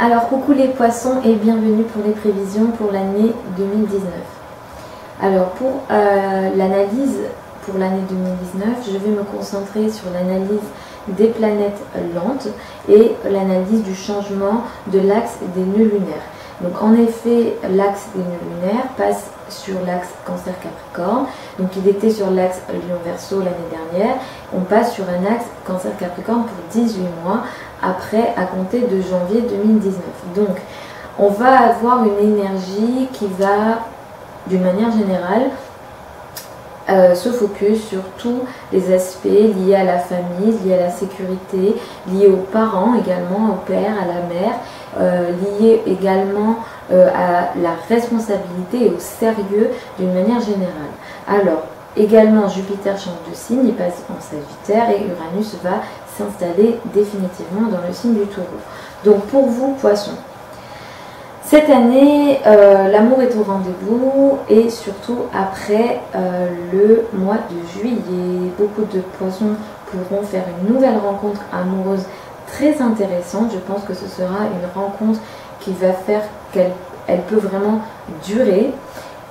Alors coucou les poissons et bienvenue pour les prévisions pour l'année 2019. Alors pour l'analyse pour l'année 2019, je vais me concentrer sur l'analyse des planètes lentes et l'analyse du changement de l'axe des nœuds lunaires. Donc en effet, l'axe des nœuds lunaires passe sur l'axe Cancer-Capricorne. Donc il était sur l'axe Lion-Verseau l'année dernière. On passe sur un axe Cancer-Capricorne pour 18 mois après, à compter de janvier 2019. Donc on va avoir une énergie qui va, d'une manière générale, se focus sur tous les aspects liés à la famille, liés à la sécurité, liés aux parents également, au père, à la mère, liés également à la responsabilité et au sérieux d'une manière générale. Alors, également Jupiter change de signe, il passe en Sagittaire et Uranus va s'installer définitivement dans le signe du Taureau. Donc pour vous, Poissons, cette année, l'amour est au rendez-vous et surtout après le mois de juillet. Beaucoup de poissons pourront faire une nouvelle rencontre amoureuse très intéressante. Je pense que ce sera une rencontre qui va faire qu'elle peut vraiment durer.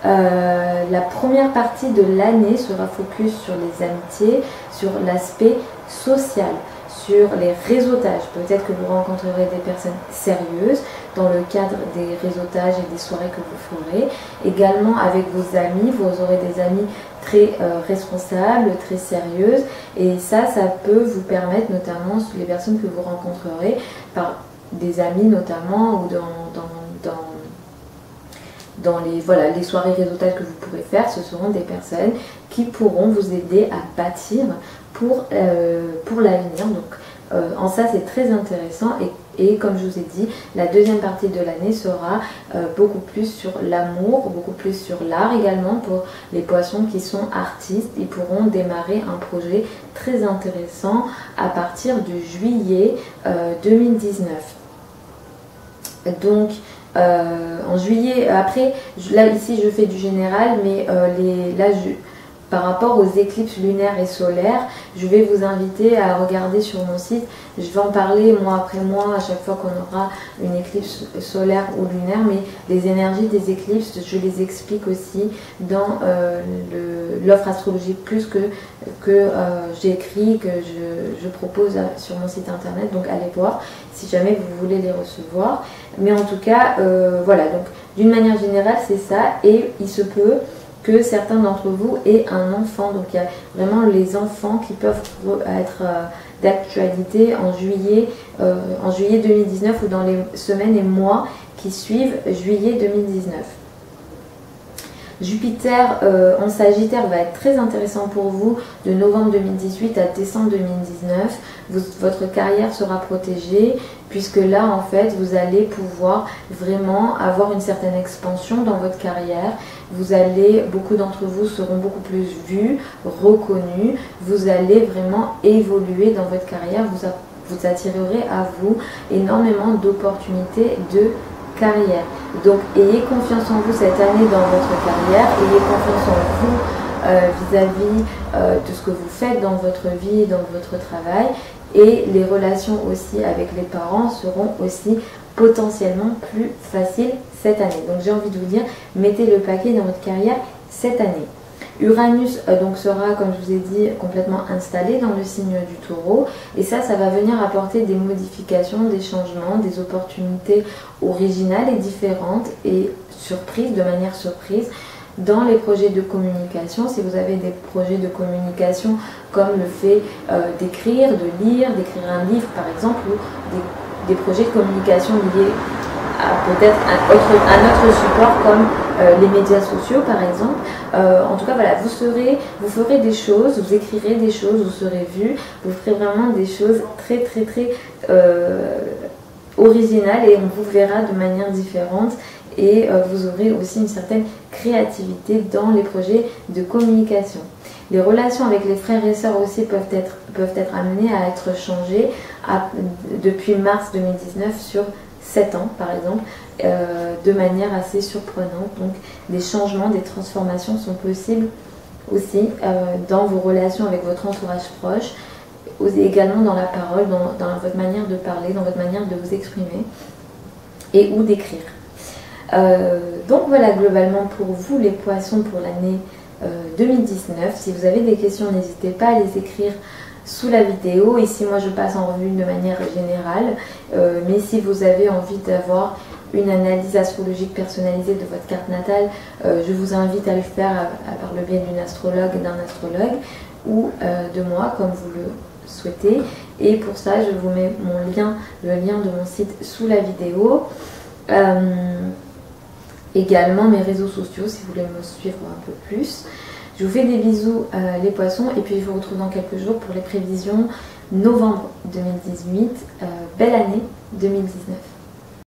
La première partie de l'année sera focus sur les amitiés, sur l'aspect social, sur les réseautages. Peut-être que vous rencontrerez des personnes sérieuses dans le cadre des réseautages et des soirées que vous ferez. Également avec vos amis, vous aurez des amis très responsables, très sérieuses. Et ça peut vous permettre, notamment les personnes que vous rencontrerez, par des amis notamment, ou dans les soirées réseautages que vous pourrez faire, ce seront des personnes qui pourront vous aider à bâtir pour l'avenir. Donc en ça c'est très intéressant et comme je vous ai dit, la deuxième partie de l'année sera beaucoup plus sur l'amour, beaucoup plus sur l'art également pour les poissons qui sont artistes. Ils pourront démarrer un projet très intéressant à partir de juillet 2019. Donc en juillet, après, là ici je fais du général, mais par rapport aux éclipses lunaires et solaires, je vais vous inviter à regarder sur mon site. Je vais en parler mois après mois à chaque fois qu'on aura une éclipse solaire ou lunaire, mais les énergies des éclipses, je les explique aussi dans l'offre Astrologie Plus que j'ai écrit, que je propose sur mon site internet. Donc allez voir si jamais vous voulez les recevoir. Mais en tout cas, voilà, donc d'une manière générale c'est ça, et il se peut que certains d'entre vous aient un enfant. Donc il y a vraiment les enfants qui peuvent être d'actualité en juillet 2019 ou dans les semaines et mois qui suivent juillet 2019. Jupiter en Sagittaire va être très intéressant pour vous de novembre 2018 à décembre 2019. Votre carrière sera protégée puisque là en fait vous allez pouvoir vraiment avoir une certaine expansion dans votre carrière. Beaucoup d'entre vous seront beaucoup plus vus, reconnus. Vous allez vraiment évoluer dans votre carrière. Vous attirerez à vous énormément d'opportunités de carrière. Donc ayez confiance en vous cette année dans votre carrière, ayez confiance en vous vis-à-vis de ce que vous faites dans votre vie et dans votre travail, et les relations aussi avec les parents seront aussi potentiellement plus faciles cette année. Donc j'ai envie de vous dire, mettez le paquet dans votre carrière cette année. Uranus donc sera, comme je vous ai dit, complètement installé dans le signe du Taureau, et ça va venir apporter des modifications, des changements, des opportunités originales et différentes et surprises, de manière surprise, dans les projets de communication. Si vous avez des projets de communication comme le fait d'écrire, de lire, d'écrire un livre par exemple, ou des projets de communication liés à peut-être un autre support comme les médias sociaux par exemple. En tout cas voilà, vous ferez des choses, vous écrirez des choses, vous serez vu, vous ferez vraiment des choses très originales et on vous verra de manière différente, et vous aurez aussi une certaine créativité dans les projets de communication. Les relations avec les frères et sœurs aussi peuvent être amenées à être changées depuis mars 2019 sur 7 ans par exemple, de manière assez surprenante. Donc des changements, des transformations sont possibles aussi dans vos relations avec votre entourage proche, également dans la parole, dans votre manière de parler, dans votre manière de vous exprimer. et ou d'écrire. Donc voilà globalement pour vous les poissons pour l'année 2019. Si vous avez des questions, n'hésitez pas à les écrire sous la vidéo. Ici moi je passe en revue de manière générale, mais si vous avez envie d'avoir une analyse astrologique personnalisée de votre carte natale, je vous invite à le faire par le biais d'une astrologue, d'un astrologue ou de moi comme vous le souhaitez. Et pour ça je vous mets mon lien, le lien de mon site sous la vidéo. Également mes réseaux sociaux si vous voulez me suivre un peu plus. Je vous fais des bisous les poissons et puis je vous retrouve dans quelques jours pour les prévisions novembre 2018. Belle année 2019.